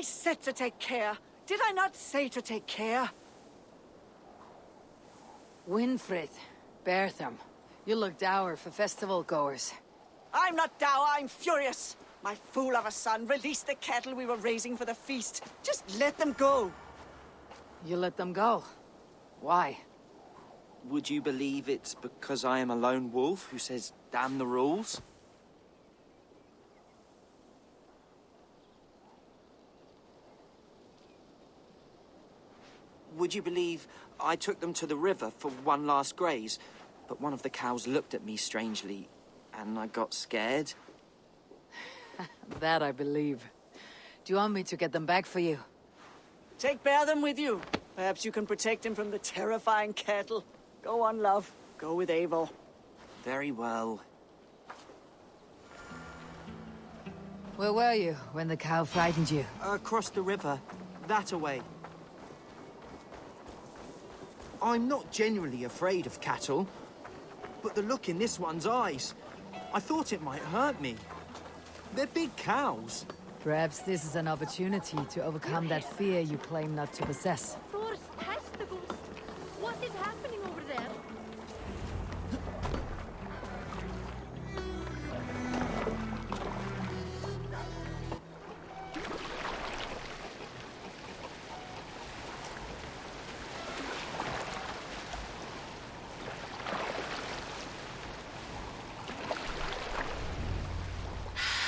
said to take care. Did I not say to take care? Winfried, Bertham, you look dour for festival goers. I'm not dour, I'm furious. My fool of a son released the cattle we were raising for the feast. Just let them go. You let them go? Why? Would you believe it's because I am a lone wolf who says, damn the rules? Would you believe I took them to the river for one last graze, but one of the cows looked at me strangely, and I got scared? That I believe. Do you want me to get them back for you? Take Bertham with you. Perhaps you can protect him from the terrifying cattle. Go on, love. Go with Eivor. Very well. Where were you when the cow frightened you? Across the river, that away. I'm not genuinely afraid of cattle, but the look in this one's eyes, I thought it might hurt me. They're big cows. Perhaps this is an opportunity to overcome that fear you claim not to possess. Thor's testicles. What is happening over there?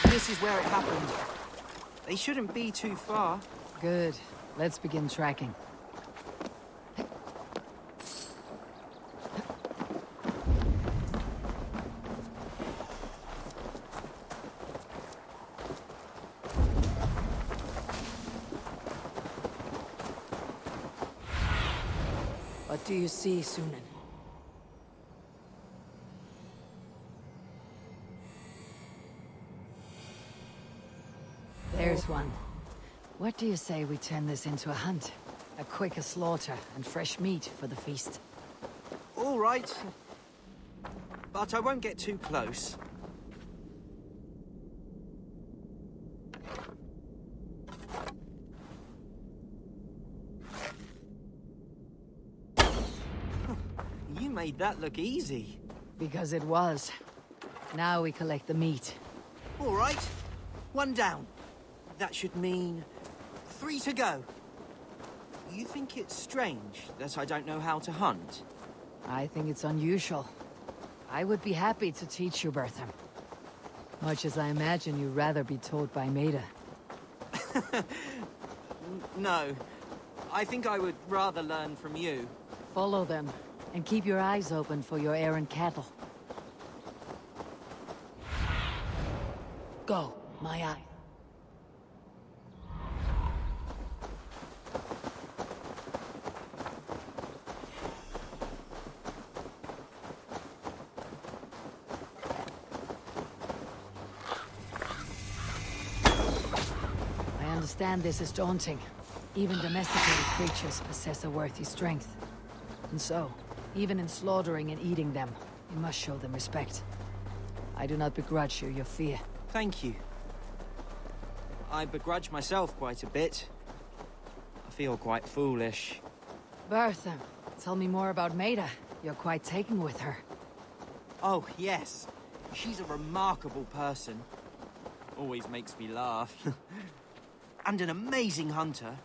This is where it happened. They shouldn't be too far. Good. Let's begin tracking. What do you see, Sunan? There's one. What do you say we turn this into a hunt? A quicker slaughter and fresh meat for the feast. All right. But I won't get too close. You made that look easy. Because it was. Now we collect the meat. All right. One down. That should mean 3 to go. You think it's strange that I don't know how to hunt? I think it's unusual. I would be happy to teach you, Bertham. Much as I imagine you'd rather be taught by Maida. No. I think I would rather learn from you. Follow them, and keep your eyes open for your errant cattle. Go, my eye. I understand this is daunting. Even domesticated creatures possess a worthy strength. And so, even in slaughtering and eating them, you must show them respect. I do not begrudge you your fear. Thank you. I begrudge myself quite a bit. I feel quite foolish. Bertham, tell me more about Maida. You're quite taken with her. Oh, yes. She's a remarkable person. Always makes me laugh. And an amazing hunter.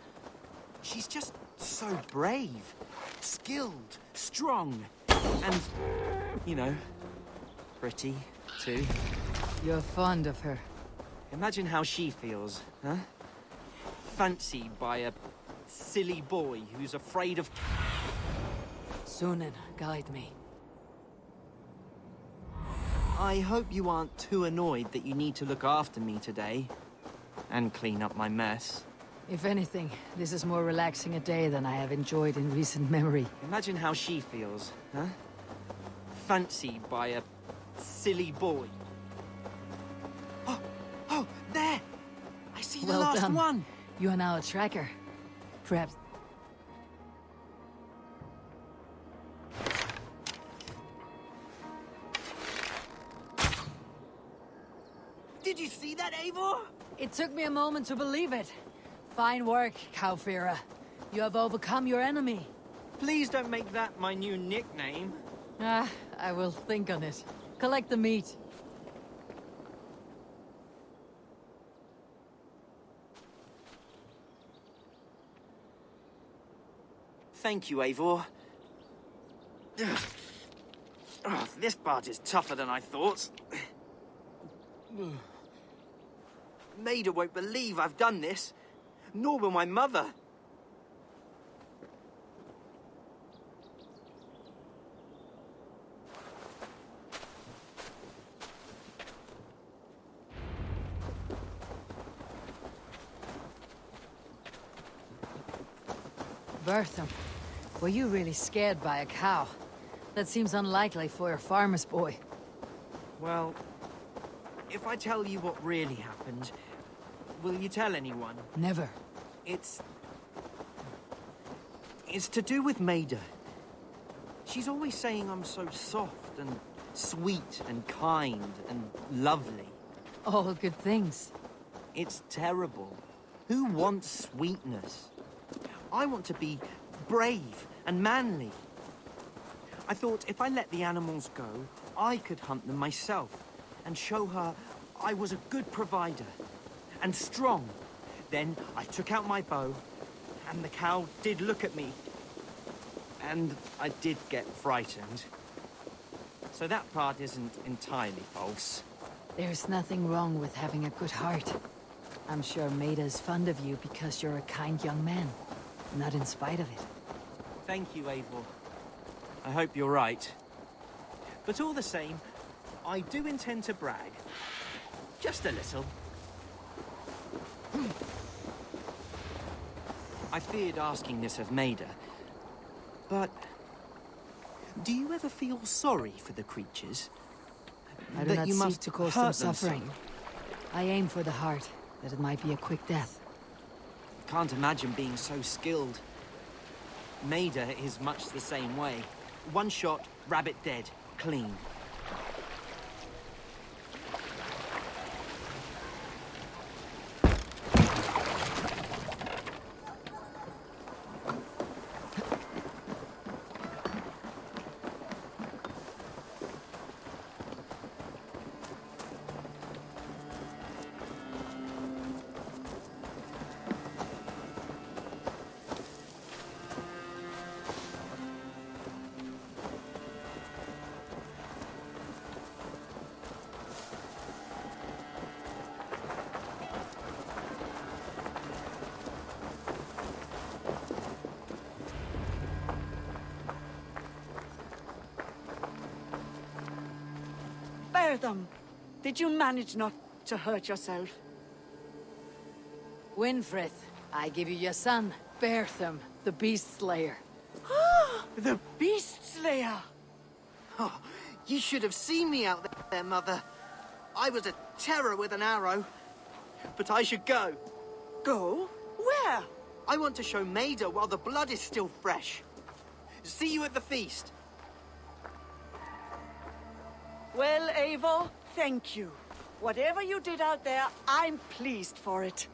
She's just so brave, skilled, strong, and, you know, pretty, too. You're fond of her. Imagine how she feels, huh? Fancied by a silly boy who's afraid of... Sunan, guide me. I hope you aren't too annoyed that you need to look after me today. And clean up my mess. If anything, this is more relaxing a day than I have enjoyed in recent memory. Imagine how she feels, huh? Fancied by a silly boy. Oh, there! I see the Well last done. one! You are now a tracker. Perhaps... Did you see that, Eivor? It took me a moment to believe it. Fine work, Kaufira. You have overcome your enemy. Please don't make that my new nickname. Ah, I will think on it. Collect the meat. Thank you, Eivor. Oh, this part is tougher than I thought. Maida won't believe I've done this. Nor will my mother. Bertham, were you really scared by a cow? That seems unlikely for a farmer's boy. Well, if I tell you what really happened, will you tell anyone? Never. It's to do with Maida. She's always saying I'm so soft and sweet and kind and lovely. All good things. It's terrible. Who wants sweetness? I want to be brave and manly. I thought if I let the animals go, I could hunt them myself and show her I was a good provider and strong. Then I took out my bow, and the cow did look at me. And I did get frightened. So that part isn't entirely false. There's nothing wrong with having a good heart. I'm sure Maida's fond of you because you're a kind young man, not in spite of it. Thank you, Eivor. I hope you're right. But all the same, I do intend to brag. Just a little. I feared asking this of Maida, but do you ever feel sorry for the creatures? I do That not you seek must to cause hurt them them so? suffering. I aim for the heart, that it might be a quick death. Can't imagine being so skilled. Maida is much the same way. One shot, rabbit dead, clean. Bertham, did you manage not to hurt yourself? Winfrith, I give you your son, Bertham, the Beast Slayer. The Beast Slayer! Oh, you should have seen me out there, Mother. I was a terror with an arrow. But I should go. Go? Where? I want to show Maida while the blood is still fresh. See you at the feast. Well, Eivor, thank you. Whatever you did out there, I'm pleased for it.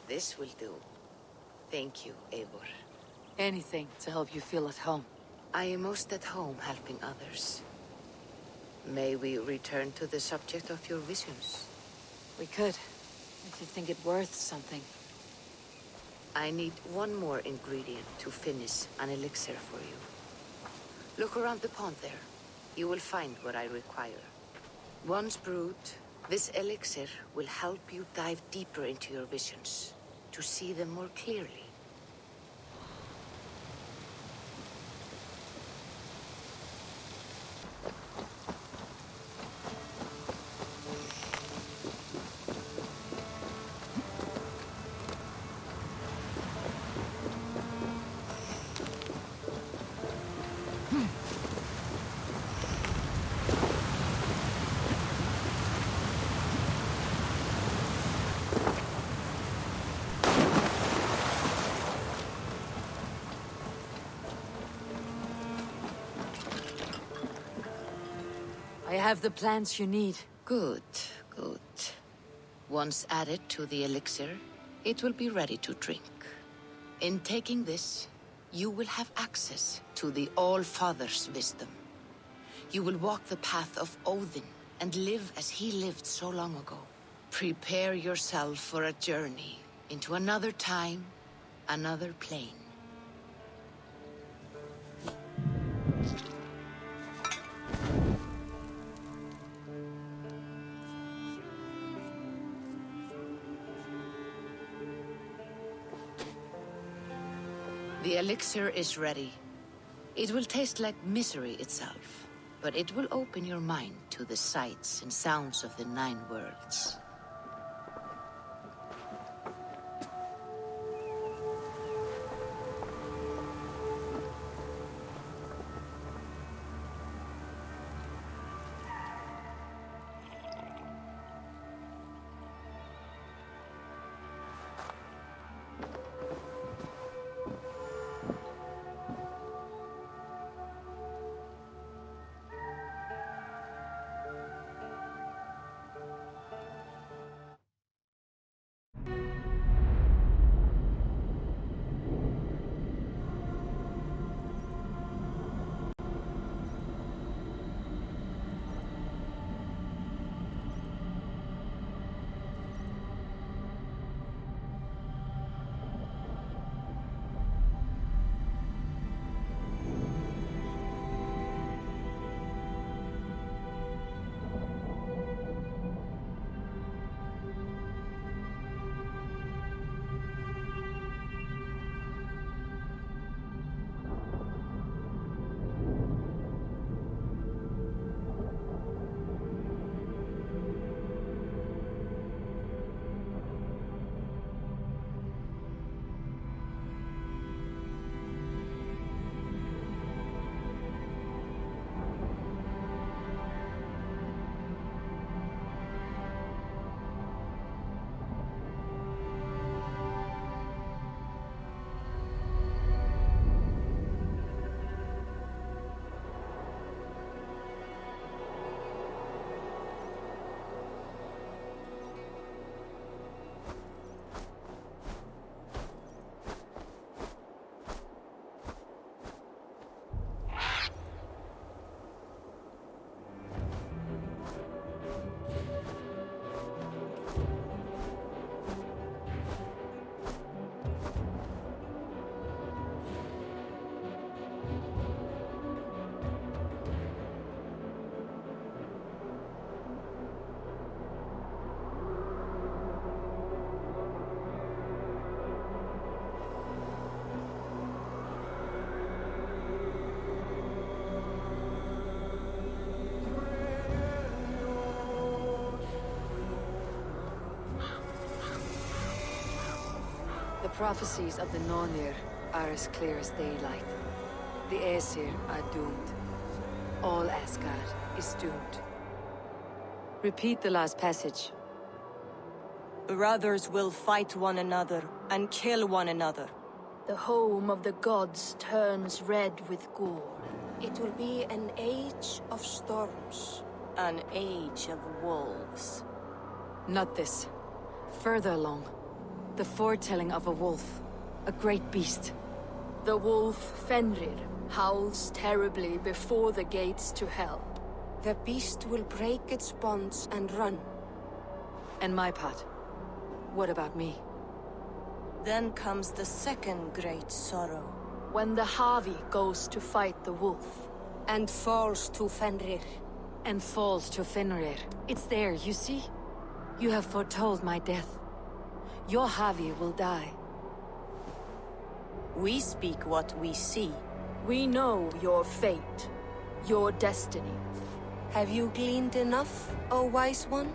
This will do. Thank you, Eivor. Anything to help you feel at home. I am most at home helping others. May we return to the subject of your visions? We could, if you think it worth something. I need one more ingredient to finish an elixir for you. Look around the pond there. You will find what I require. Once brewed, this elixir will help you dive deeper into your visions, to see them more clearly. I have the plants you need. Good, good. Once added to the elixir, it will be ready to drink. In taking this, you will have access to the All-Father's wisdom. You will walk the path of Odin and live as he lived so long ago. Prepare yourself for a journey into another time, another plane. The elixir is ready. It will taste like misery itself, but it will open your mind to the sights and sounds of the 9 worlds. The prophecies of the Nornir are as clear as daylight. The Aesir are doomed. All Asgard is doomed. Repeat the last passage. Brothers will fight one another and kill one another. The home of the gods turns red with gore. It will be an age of storms. An age of wolves. Not this. Further along. The foretelling of a wolf. A great beast. The wolf Fenrir howls terribly before the gates to hell. The beast will break its bonds and run. And my part. What about me? Then comes the second great sorrow. When the Havi goes to fight the wolf, And falls to Fenrir. And falls to Fenrir. It's there, you see? You have foretold my death. Your Havi will die. We speak what we see. We know your fate, your destiny. Have you gleaned enough, O wise one?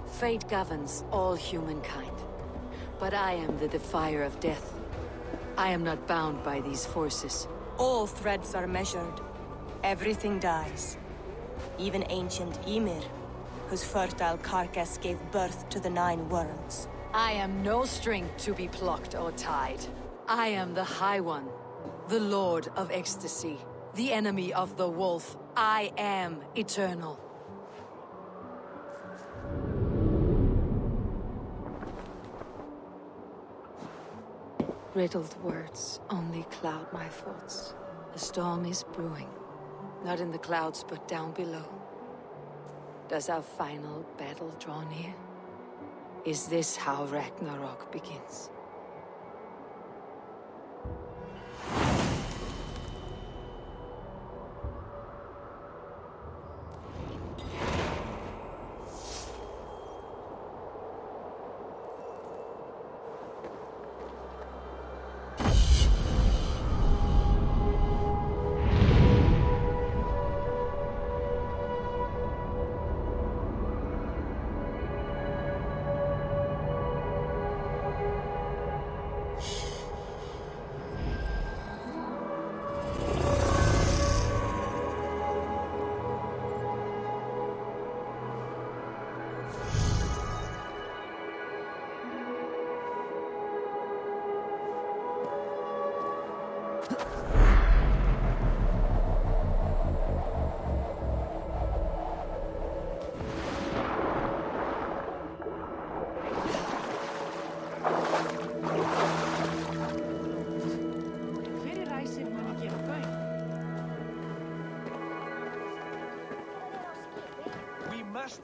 Fate governs all humankind. But I am the defier of death. I am not bound by these forces. All threads are measured. Everything dies. Even ancient Ymir, whose fertile carcass gave birth to the 9 worlds. I am no string to be plucked or tied. I am the High One, the Lord of Ecstasy, the enemy of the wolf. I am eternal. Riddled words only cloud my thoughts. A storm is brewing. Not in the clouds, but down below. Does our final battle draw near? Is this how Ragnarok begins?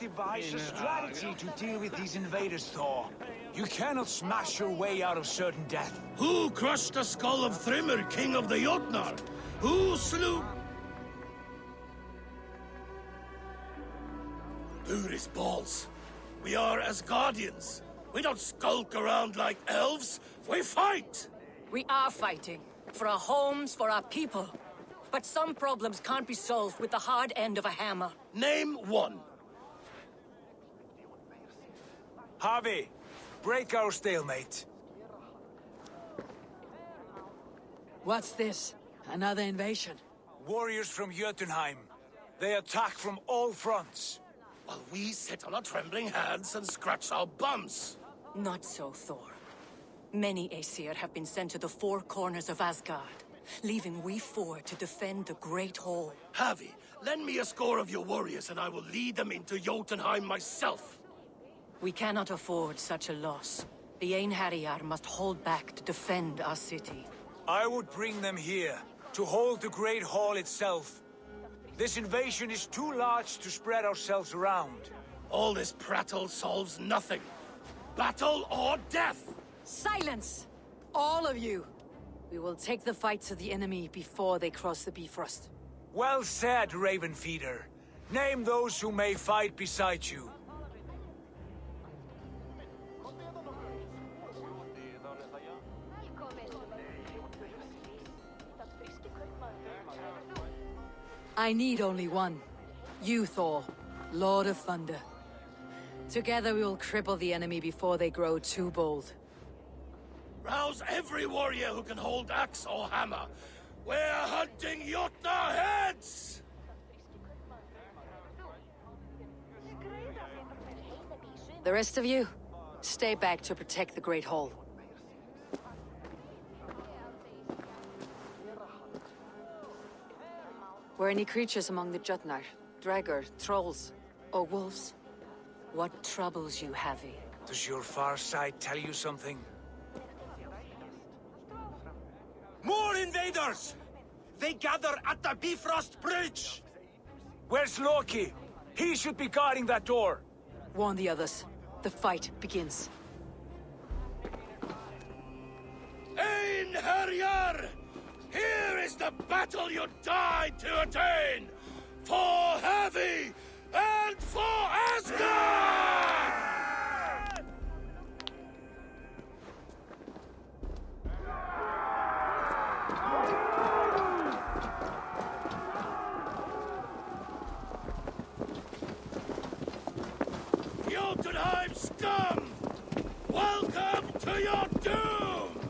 Devise a strategy to deal with these invaders, Thor. You cannot smash your way out of certain death. Who crushed the skull of Thrymr, king of the Jotnar? Who slew... Buri's balls. We are Asgardians. We don't skulk around like elves. We fight! We are fighting. For our homes, for our people. But some problems can't be solved with the hard end of a hammer. Name one. Havi, break our stalemate. What's this? Another invasion? Warriors from Jotunheim. They attack from all fronts. While we sit on our trembling hands and scratch our bums. Not so, Thor. Many Aesir have been sent to the 4 corners of Asgard, leaving we 4 to defend the Great Hall. Havi, lend me a score of your warriors and I will lead them into Jotunheim myself. We cannot afford such a loss. The Einherjar must hold back to defend our city. I would bring them here, to hold the Great Hall itself. This invasion is too large to spread ourselves around. All this prattle solves nothing. Battle or death! Silence! All of you! We will take the fight to the enemy before they cross the Bifrost. Well said, Ravenfeeder. Name those who may fight beside you. I need only one. You, Thor, Lord of Thunder. Together we will cripple the enemy before they grow too bold. Rouse every warrior who can hold axe or hammer. We're hunting Jotnar heads! The rest of you, stay back to protect the Great Hall. Were any creatures among the Jotnar? Draugr, trolls, or wolves? What troubles you, Havi? Does your far sight tell you something? More invaders! They gather at the Bifrost Bridge! Where's Loki? He should be guarding that door. Warn the others. The fight begins. Einherjar! Here is the battle you died to attain! For Heavy and for Asgard! Jotunheim scum! Welcome to your doom!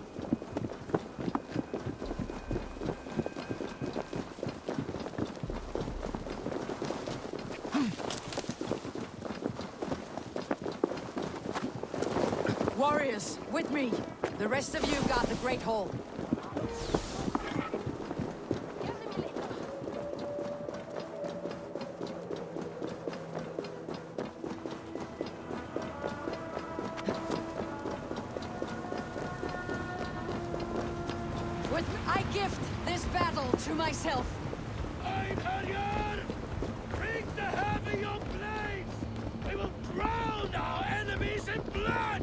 Warriors, with me! The rest of you got the Great Hall. I gift this battle to myself. Einherjar! Bring the Heavy your blades! We will drown our enemies in blood!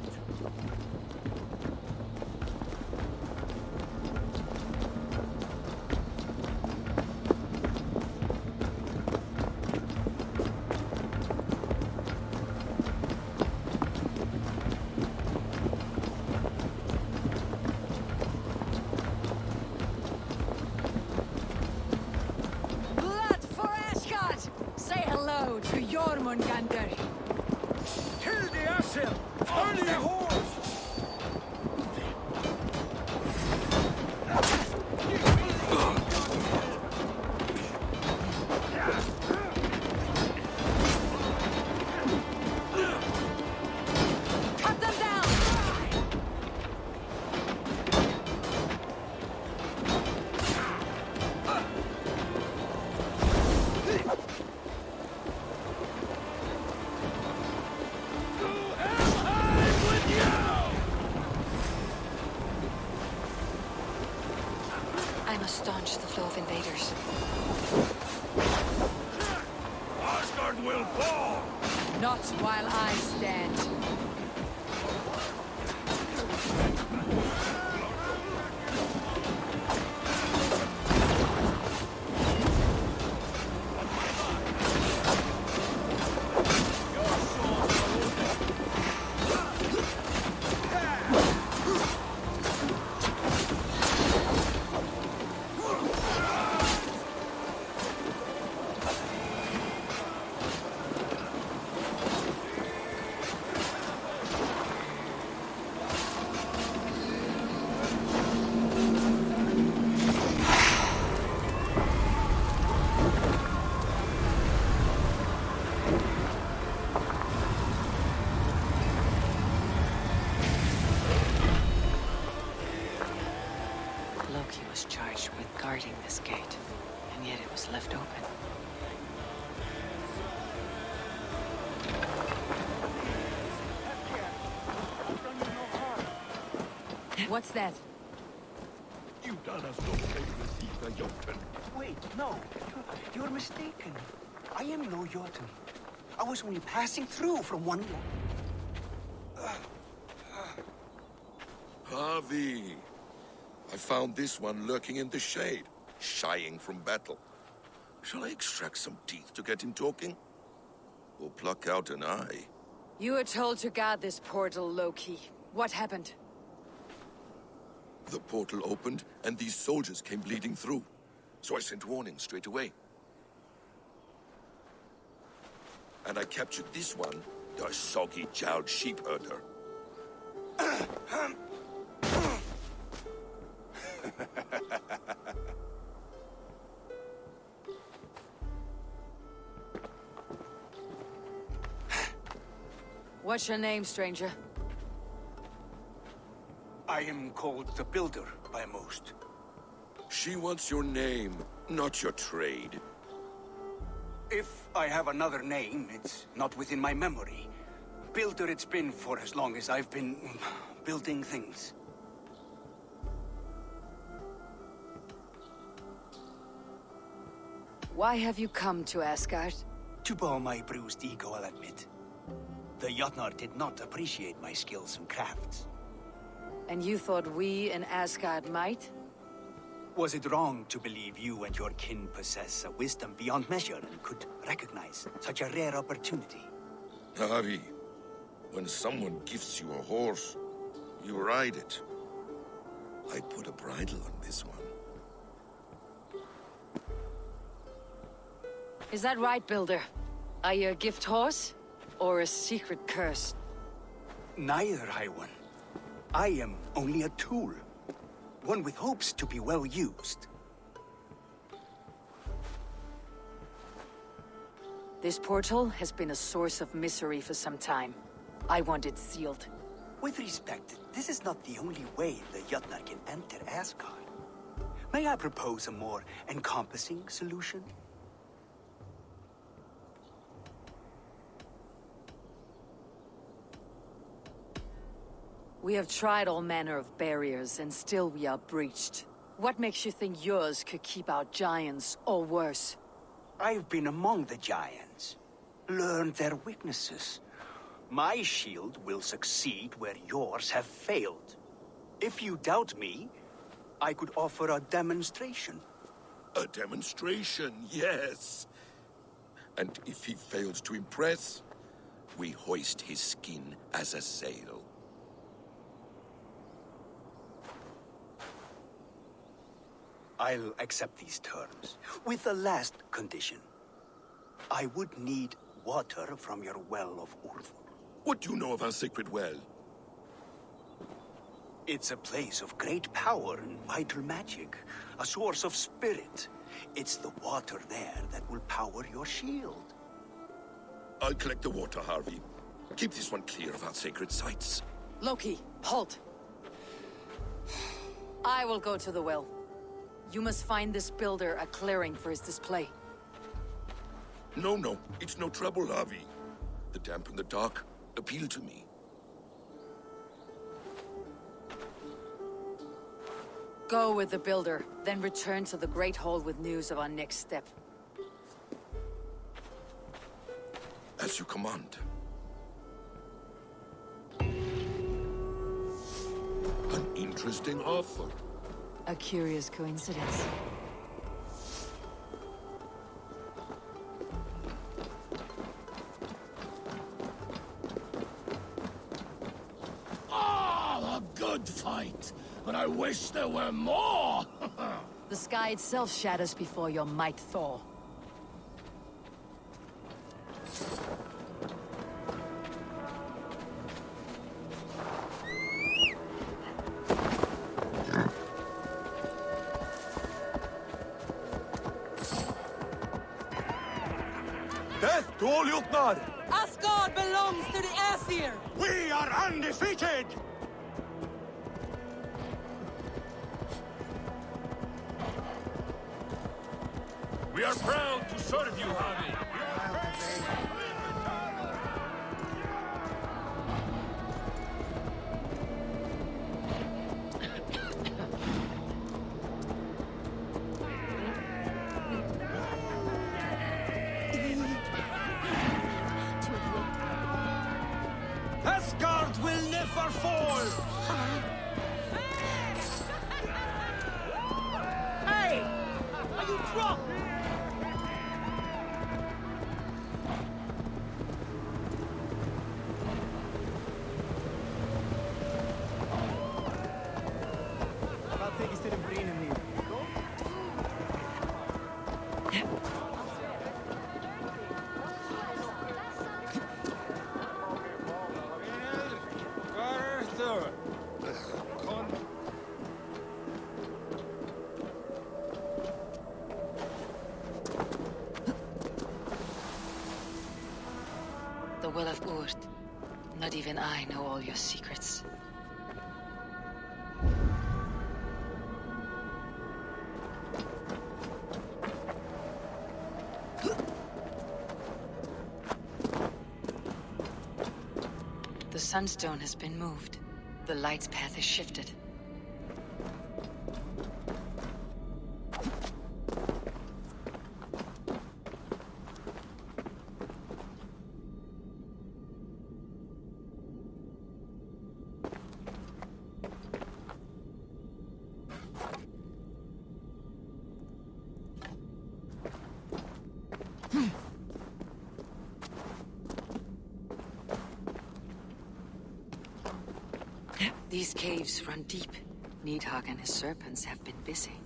Blood for Asgard! Say hello to Jormungandr. Kill the Asel! Burn the horse! Cut them down! To Helheim with you! I must staunch the flow of invaders. Asgard will fall! Not while I stand. Loki was charged with guarding this gate, and yet it was left open. What's that? You done us no favor, Sita Jotun. Wait, no. You're mistaken. I am no Jotun. I was only passing through from one land. Harvey! I found this one lurking in the shade, shying from battle. Shall I extract some teeth to get him talking? Or pluck out an eye? You were told to guard this portal, Loki. What happened? The portal opened, and these soldiers came bleeding through. So I sent warning straight away. And I captured this one, the soggy-jowled sheep herder. What's your name, stranger? I am called the Builder by most. She wants your name, not your trade. If I have another name, it's not within my memory. Builder it's been for as long as I've been building things. Why have you come to Asgard? To bow my bruised ego, I'll admit. The Jotnar did not appreciate my skills and crafts. And you thought we in Asgard might? Was it wrong to believe you and your kin possess a wisdom beyond measure and could recognize such a rare opportunity? Harvey, when someone gifts you a horse, you ride it. I put a bridle on this one. Is that right, Builder? Are you a gift horse? Or a secret curse? Neither, High One. I am only a tool. One with hopes to be well used. This portal has been a source of misery for some time. I want it sealed. With respect, this is not the only way the Jotnar can enter Asgard. May I propose a more encompassing solution? We have tried all manner of barriers, and still we are breached. What makes you think yours could keep out giants, or worse? I've been among the giants, learned their weaknesses. My shield will succeed where yours have failed. If you doubt me, I could offer a demonstration. A demonstration, yes. And if he fails to impress, we hoist his skin as a sail. I'll accept these terms, with the last condition. I would need water from your well of Eivor. What do you know of our sacred well? It's a place of great power and vital magic, a source of spirit. It's the water there that will power your shield. I'll collect the water, Harvey. Keep this one clear of our sacred sites. Loki, halt! I will go to the well. You must find this builder a clearing for his display. No, it's no trouble, Harvey. The damp and the dark appeal to me. Go with the builder, then return to the Great Hall with news of our next step. As you command. An interesting offer. A curious coincidence. Ah, a good fight! But I wish there were more! The sky itself shatters before your might, Thor. Death to all Jotnar! Asgard belongs to the Aesir! We are undefeated! We are proud to serve you, Harvey. Asgard will never fall! Hey! Are you drunk? The Well of Urd. Not even I know all your secrets. The Sunstone has been moved. The light's path is shifted. These caves run deep. Nidhogg and his serpents have been busy.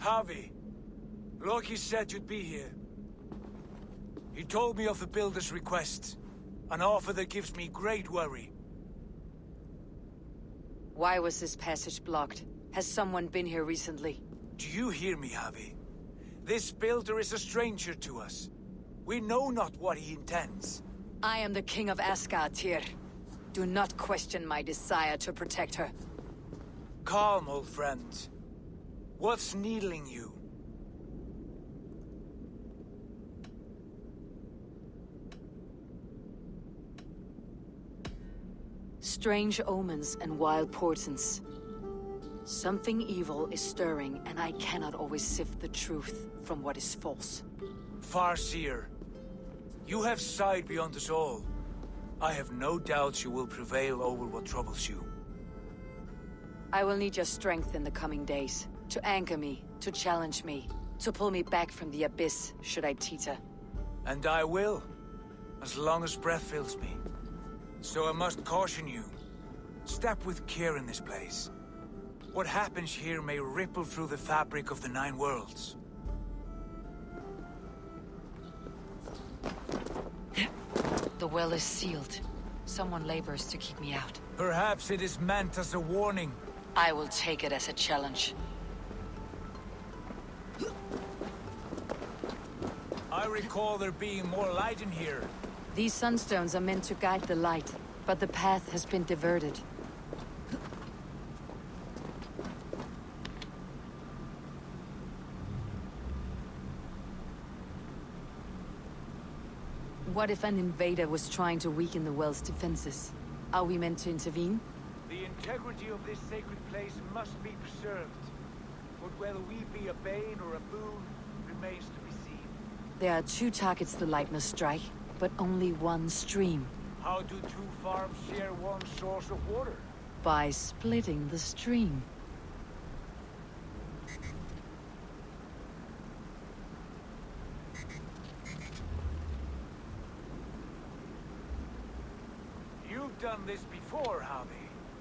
Harvey, Loki said you'd be here. He told me of the Builder's request, an offer that gives me great worry. Why was this passage blocked? Has someone been here recently? Do you hear me, Harvey? This Builder is a stranger to us. We know not what he intends. I am the king of Asgard, Tyr. Do not question my desire to protect her. Calm, old friend. What's needling you? Strange omens and wild portents. Something evil is stirring, and I cannot always sift the truth from what is false. Farseer, you have sight beyond us all. I have no doubts you will prevail over what troubles you. I will need your strength in the coming days. To anchor me, to challenge me, to pull me back from the abyss, should I teeter. And I will, as long as breath fills me. So I must caution you. Step with care in this place. What happens here may ripple through the fabric of the Nine Worlds. The well is sealed. Someone labors to keep me out. Perhaps it is meant as a warning. I will take it as a challenge. I recall there being more light in here. These sunstones are meant to guide the light, but the path has been diverted. What if an invader was trying to weaken the well's defenses? Are we meant to intervene? The integrity of this sacred place must be preserved. But whether we be a bane or a boon remains to be seen. There are two targets the light must strike, but only one stream. How do two farms share one source of water? By splitting the stream. You've done this before, Harvey.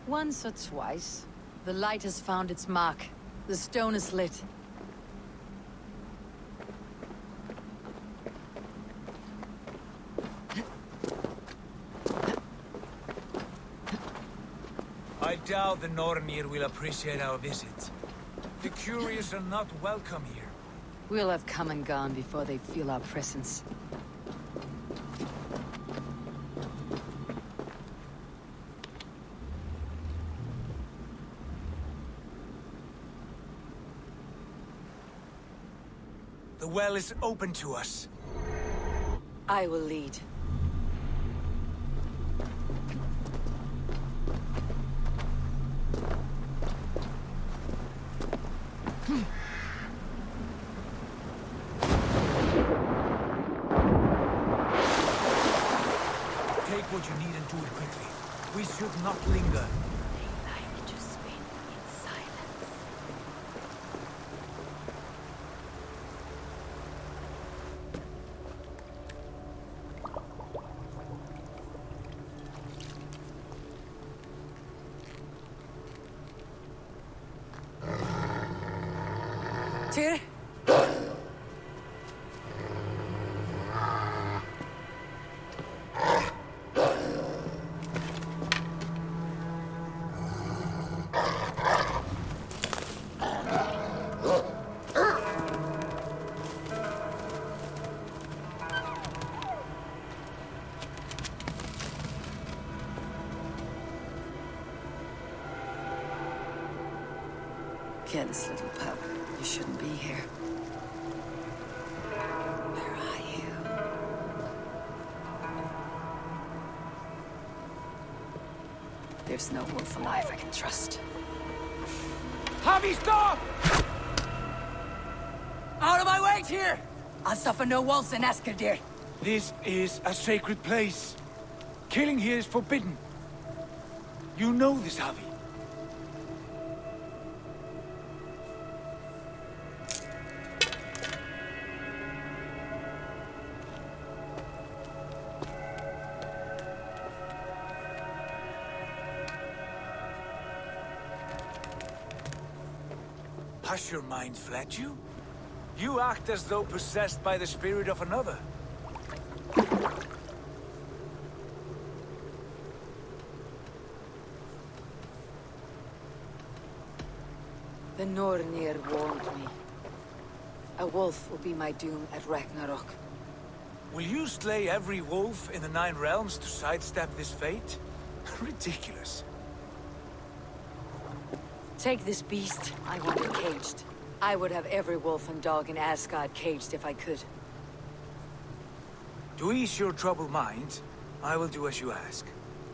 Once or twice. The light has found its mark. The stone is lit. I doubt the Nornir will appreciate our visit. The curious are not welcome here. We'll have come and gone before they feel our presence. The well is open to us. I will lead. Take what you need and do it quickly. We should not linger. They like to spin in silence. Tyr? Careless little pup. You shouldn't be here. Where are you? There's no wolf alive I can trust. Javi, stop! Out of my way, Tyr! I'll suffer no wolves in Asgard, dear. This is a sacred place. Killing here is forbidden. You know this, Javi. Has your mind fled you? You act as though possessed by the spirit of another. The Nornir warned me. A wolf will be my doom at Ragnarok. Will you slay every wolf in the Nine Realms to sidestep this fate? Ridiculous. Take this beast. I want it caged. I would have every wolf and dog in Asgard caged if I could. To ease your troubled mind, I will do as you ask.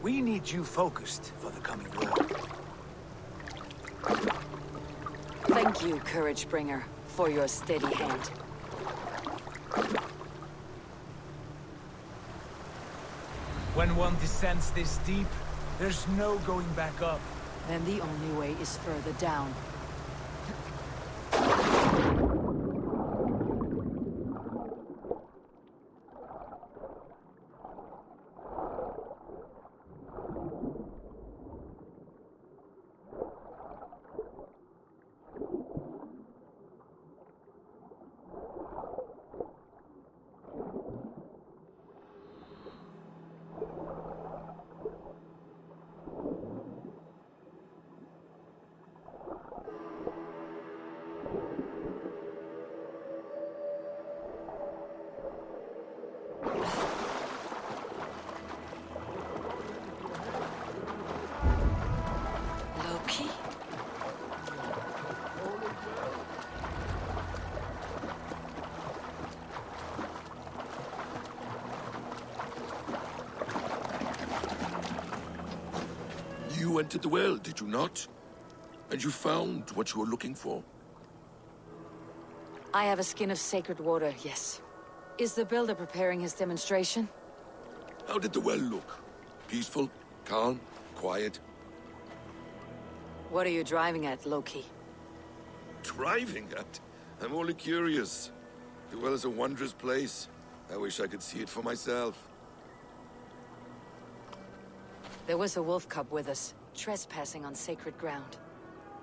We need you focused for the coming war. Thank you, Courage Bringer, for your steady hand. When one descends this deep, there's no going back up. Then the only way is further down. Loki? You entered the well, did you not? And you found what you were looking for. I have a skin of sacred water, yes. Is the builder preparing his demonstration? How did the well look? Peaceful? Calm? Quiet? What are you driving at, Loki? Driving at? I'm only curious. The well is a wondrous place. I wish I could see it for myself. There was a wolf cub with us, trespassing on sacred ground.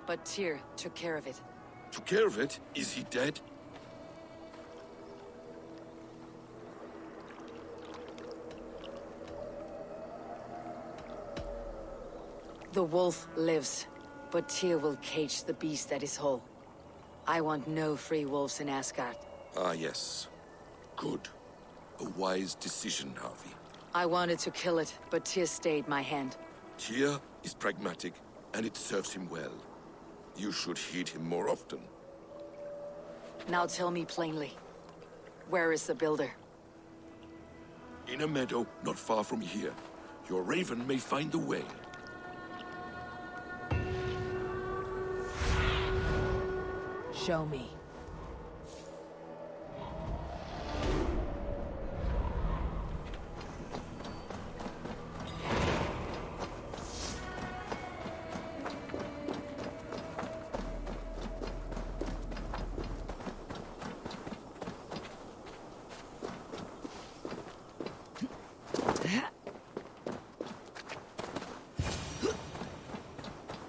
But Tyr took care of it. Took care of it? Is he dead? The wolf lives, but Tyr will cage the beast at his hole. I want no free wolves in Asgard. Ah, yes. Good. A wise decision, Harvey. I wanted to kill it, but Tyr stayed my hand. Tyr is pragmatic, and it serves him well. You should heed him more often. Now tell me plainly, where is the builder? In a meadow not far from here. Your raven may find the way. Show me.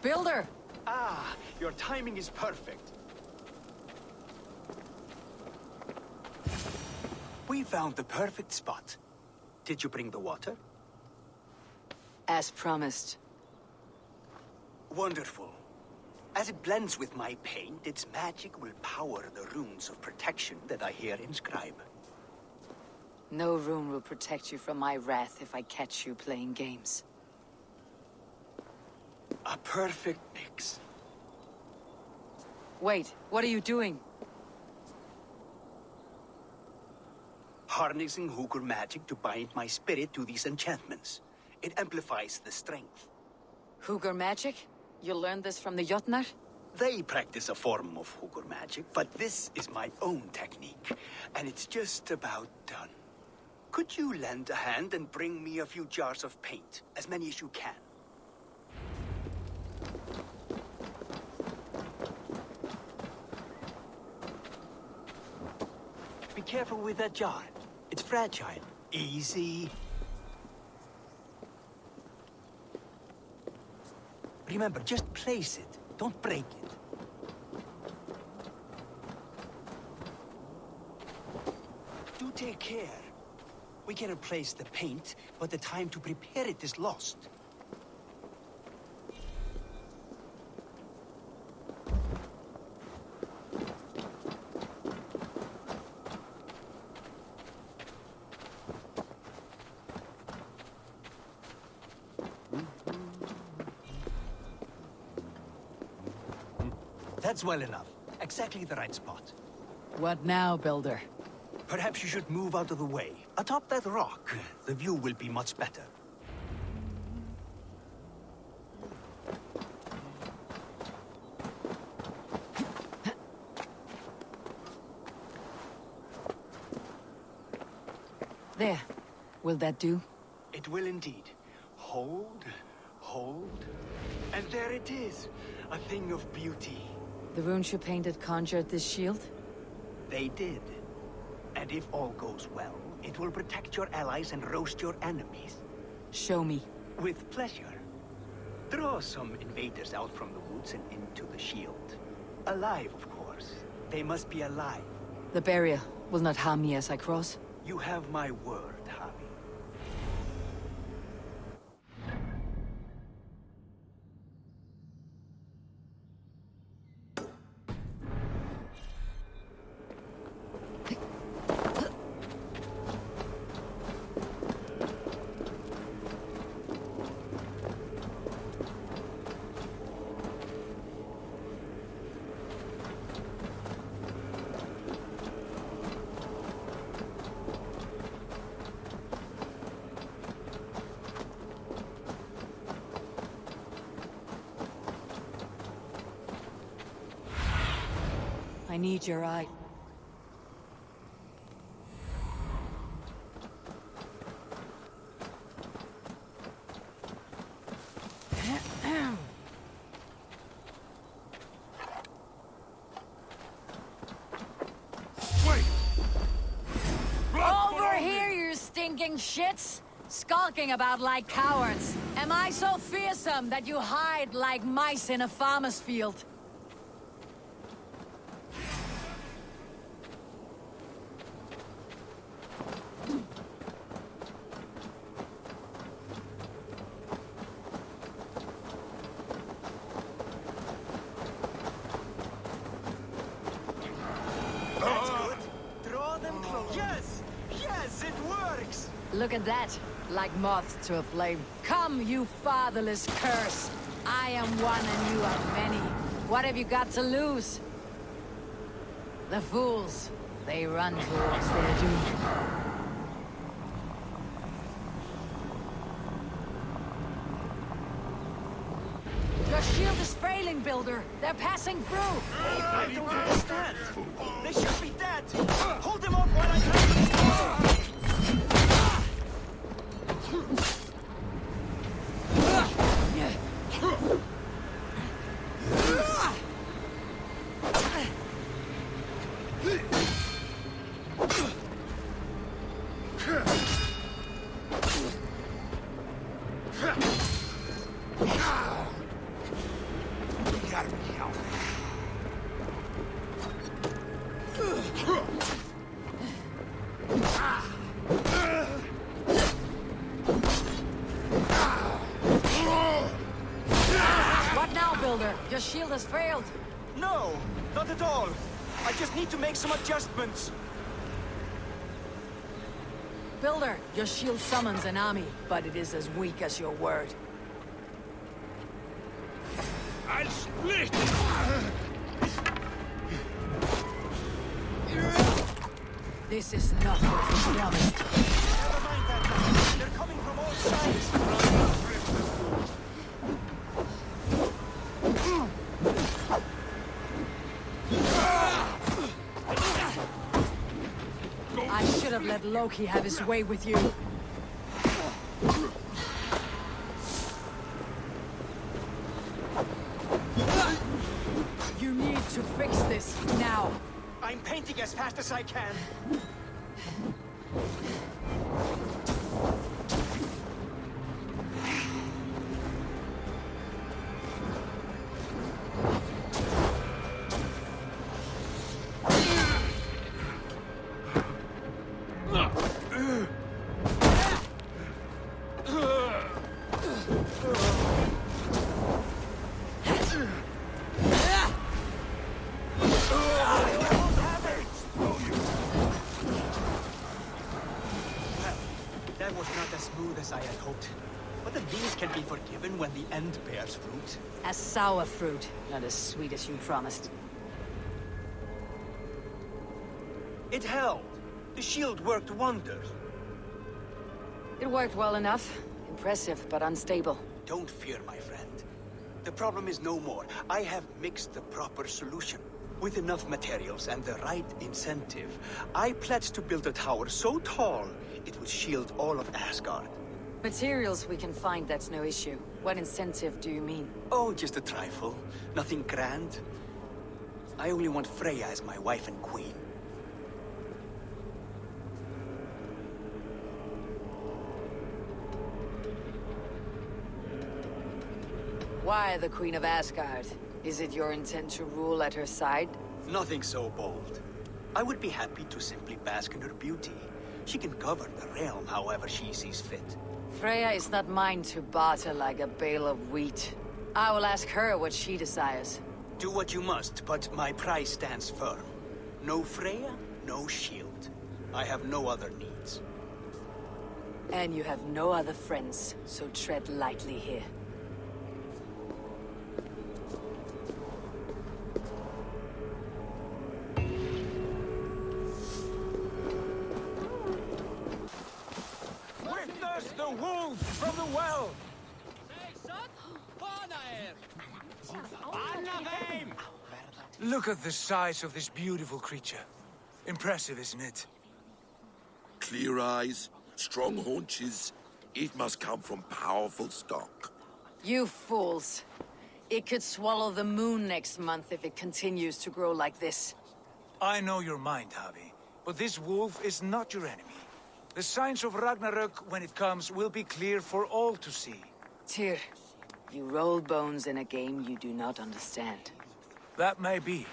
Builder! Ah, your timing is perfect. We found the perfect spot. Did you bring the water? As promised. Wonderful. As it blends with my paint, its magic will power the runes of protection that I here inscribe. No rune will protect you from my wrath if I catch you playing games. A perfect mix. Wait, what are you doing? Harnessing Hugr magic to bind my spirit to these enchantments. It amplifies the strength. Hugr magic? You learned this from the Jotnar? They practice a form of Hugr magic, but this is my own technique, and it's just about done. Could you lend a hand and bring me a few jars of paint? As many as you can. Be careful with that jar. It's fragile. Easy. Remember, just place it. Don't break it. Do take care. We can replace the paint, but the time to prepare it is lost. That's well enough. Exactly the right spot. What now, Builder? Perhaps you should move out of the way. Atop that rock, the view will be much better. There. Will that do? It will indeed. Hold, hold, and there it is. A thing of beauty. The runes you painted conjured this shield? They did. And if all goes well, it will protect your allies and roast your enemies. Show me. With pleasure. Draw some invaders out from the woods and into the shield. Alive, of course. They must be alive. The barrier will not harm me as I cross? You have my word, Harvey. I need your eye. Wait! Over here, you stinking shits! Skulking about like cowards. Am I so fearsome that you hide like mice in a farmer's field? Look at that, like moths to a flame. Come, you fatherless curse! I am one and you are many. What have you got to lose? The fools, they run towards their doom. Your shield is failing, Builder. They're passing through. I don't understand. They should be dead. Hold them off while I try to... What now, Builder? Your shield has failed. No, not at all. I just need to make some adjustments. Builder, your shield summons an army, but it is as weak as your word. I'll split! This is not what was promised. Never mind that now. They're coming from all sides. I should have let Loki have his way with you. You need to fix this now. I'm painting as fast as I can. That was not as smooth as I had hoped. But the these can be forgiven when the end bears fruit. As sour fruit, not as sweet as you promised. It held. The shield worked wonders. It worked well enough. Impressive, but unstable. Don't fear, my friend. The problem is no more. I have mixed the proper solution. With enough materials and the right incentive, I pledge to build a tower so tall it would shield all of Asgard. Materials we can find, that's no issue. What incentive do you mean? Oh, just a trifle. Nothing grand. I only want Freya as my wife and queen. Why the Queen of Asgard? Is it your intent to rule at her side? Nothing so bold. I would be happy to simply bask in her beauty. She can govern the realm however she sees fit. Freya is not mine to barter like a bale of wheat. I will ask her what she desires. Do what you must, but my price stands firm. No Freya, no shield. I have no other needs. And you have no other friends, so tread lightly here. Witness the wolf from the well! Look at the size of this beautiful creature. Impressive, isn't it? Clear eyes, strong haunches. It must come from powerful stock. You fools. It could swallow the moon next month if it continues to grow like this. I know your mind, Javi, but this wolf is not your enemy. The signs of Ragnarok, when it comes, will be clear for all to see. Tyr, you roll bones in a game you do not understand. That may be,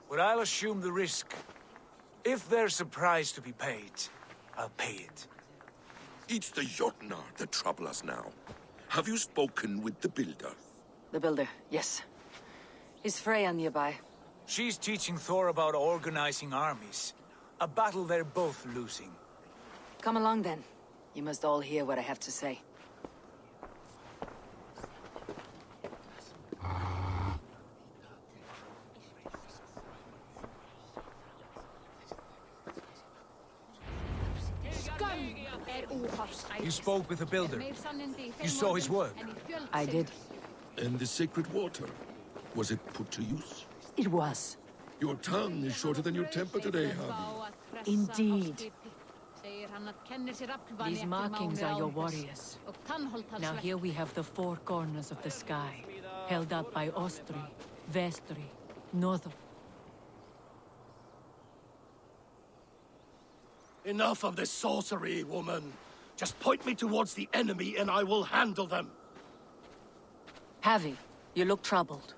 but I'll assume the risk. If there's a price to be paid, I'll pay it. It's the Jotnar that trouble us now. Have you spoken with the Builder? The Builder, yes. Is Freya nearby? She's teaching Thor about organizing armies. A battle they're both losing. Come along then. You must all hear what I have to say. You spoke with the builder. You saw his work. I did. And the sacred water, was it put to use? It was. Your tongue is shorter than your temper today, Harvey. Indeed. These markings are your warriors. Now here we have the four corners of the sky, held up by Ostri, Vestri, North. Enough of this sorcery, woman. Just point me towards the enemy and I will handle them. Havi, you look troubled.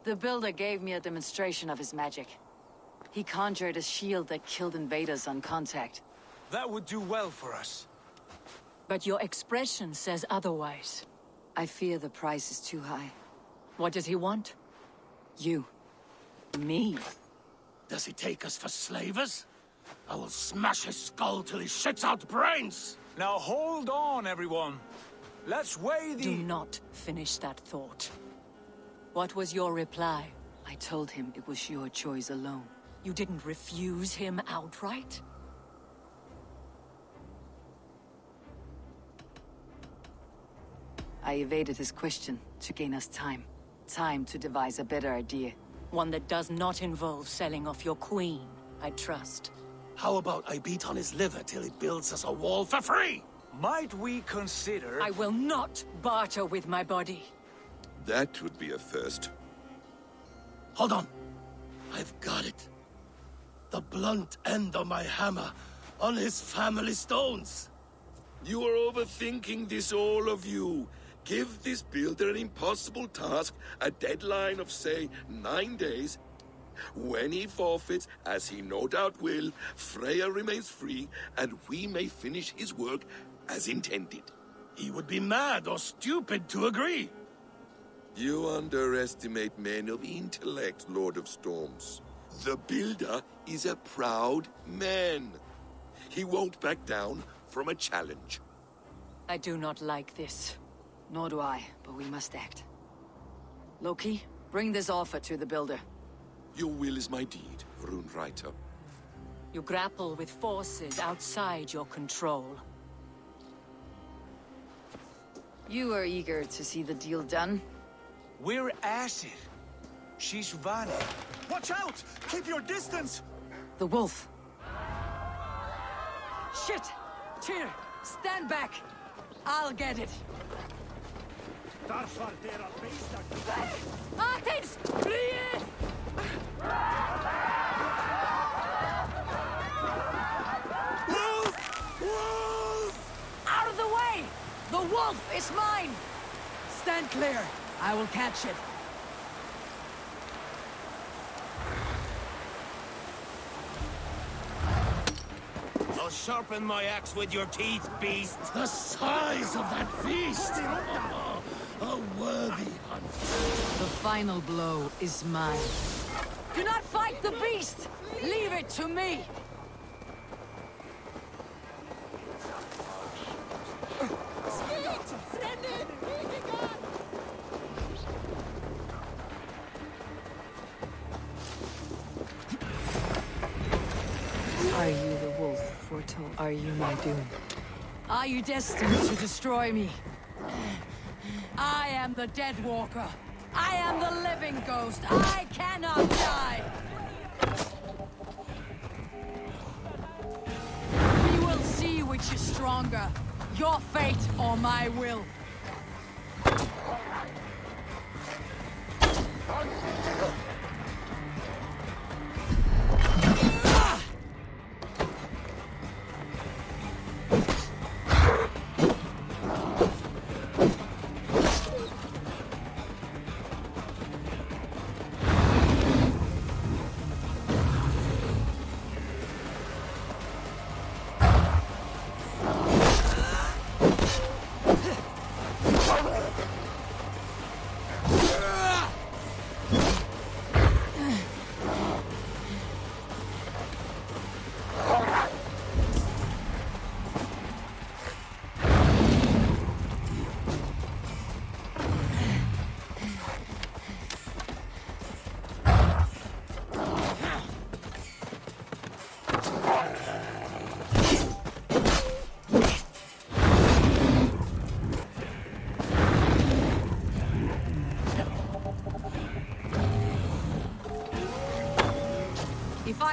The builder gave me a demonstration of his magic. He conjured a shield that killed invaders on contact. That would do well for us. But your expression says otherwise. I fear the price is too high. What does he want? You. Me? Does he take us for slavers? I will smash his skull till he shits out brains! Now hold on, everyone. Let's weigh the... Do not finish that thought. What was your reply? I told him it was your choice alone. You didn't refuse him outright? I evaded his question to gain us time. Time to devise a better idea. One that does not involve selling off your queen, I trust. How about I beat on his liver till he builds us a wall for free? Might we consider... I will not barter with my body. That would be a first. Hold on. I've got it. The blunt end of my hammer on his family stones. You are overthinking this, all of you. Give this builder an impossible task, a deadline of, say, 9 days. When he forfeits, as he no doubt will, Freya remains free, and we may finish his work as intended. He would be mad or stupid to agree. You underestimate men of intellect, Lord of Storms. The builder is a proud man. He won't back down from a challenge. I do not like this. Nor do I, but we must act. Loki, bring this offer to the builder. Your will is my deed, Runewriter. You grapple with forces outside your control. You are eager to see the deal done? We're Acid. She's Vani. Watch out! Keep your distance! The wolf. Shit! Tyr, stand back! I'll get it. Athens! Flee! Wolf! Wolf! Out of the way! The wolf is mine! Stand clear. I will catch it. I'll sharpen my axe with your teeth, beast! The size of that beast! A worthy hunt. The final blow is mine. Do not fight the beast! Leave it to me! Are you the wolf foretold? Are you my doom? Are you destined to destroy me? I am the Dead Walker. I am the living ghost. I cannot die. We will see which is stronger. Your fate or my will.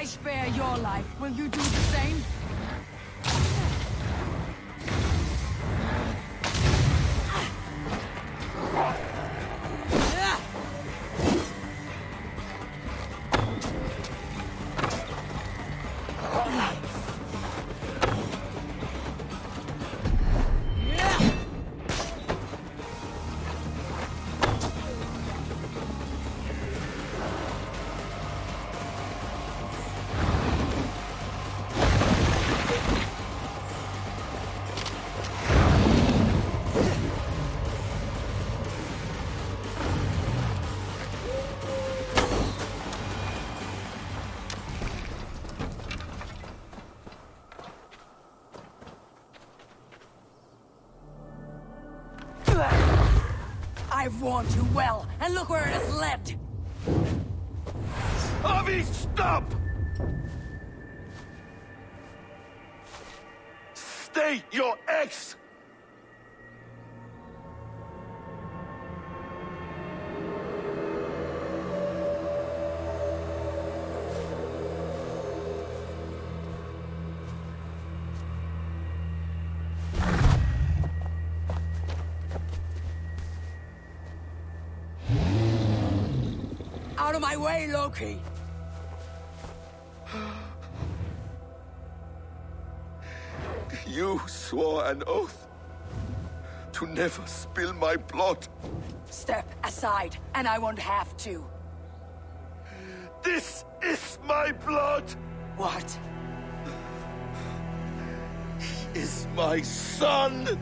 I spare your life, will you do the same? I've warned you well, and look where it has led! Avi, stop! Stay your ex! Out of my way, Loki! You swore an oath to never spill my blood. Step aside, and I won't have to. This is my blood! What? He is my son!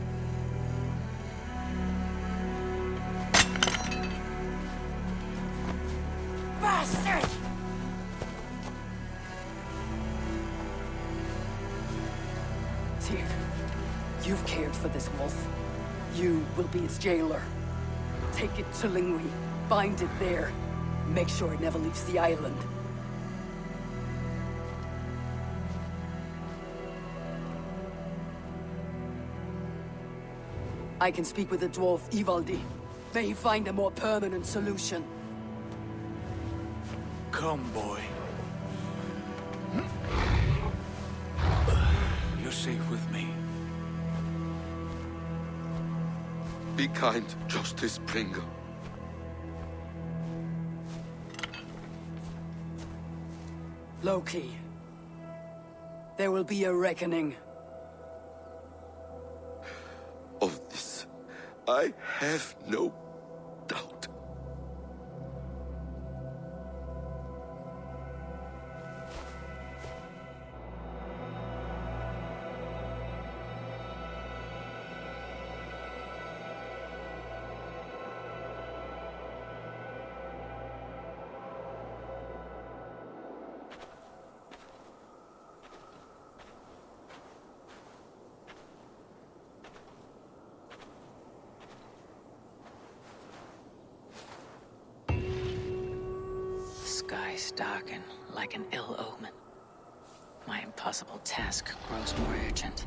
Bastard! Tyr, you've cared for this wolf. You will be its jailer. Take it to Lingui, bind it there. Make sure it never leaves the island. I can speak with the dwarf Ivaldi. May he find a more permanent solution. Come, boy. You're safe with me. Be kind, Justice Bringer. Loki. There will be a reckoning. Of this, I have no doubt. Skies darken like an ill omen. My impossible task grows more urgent.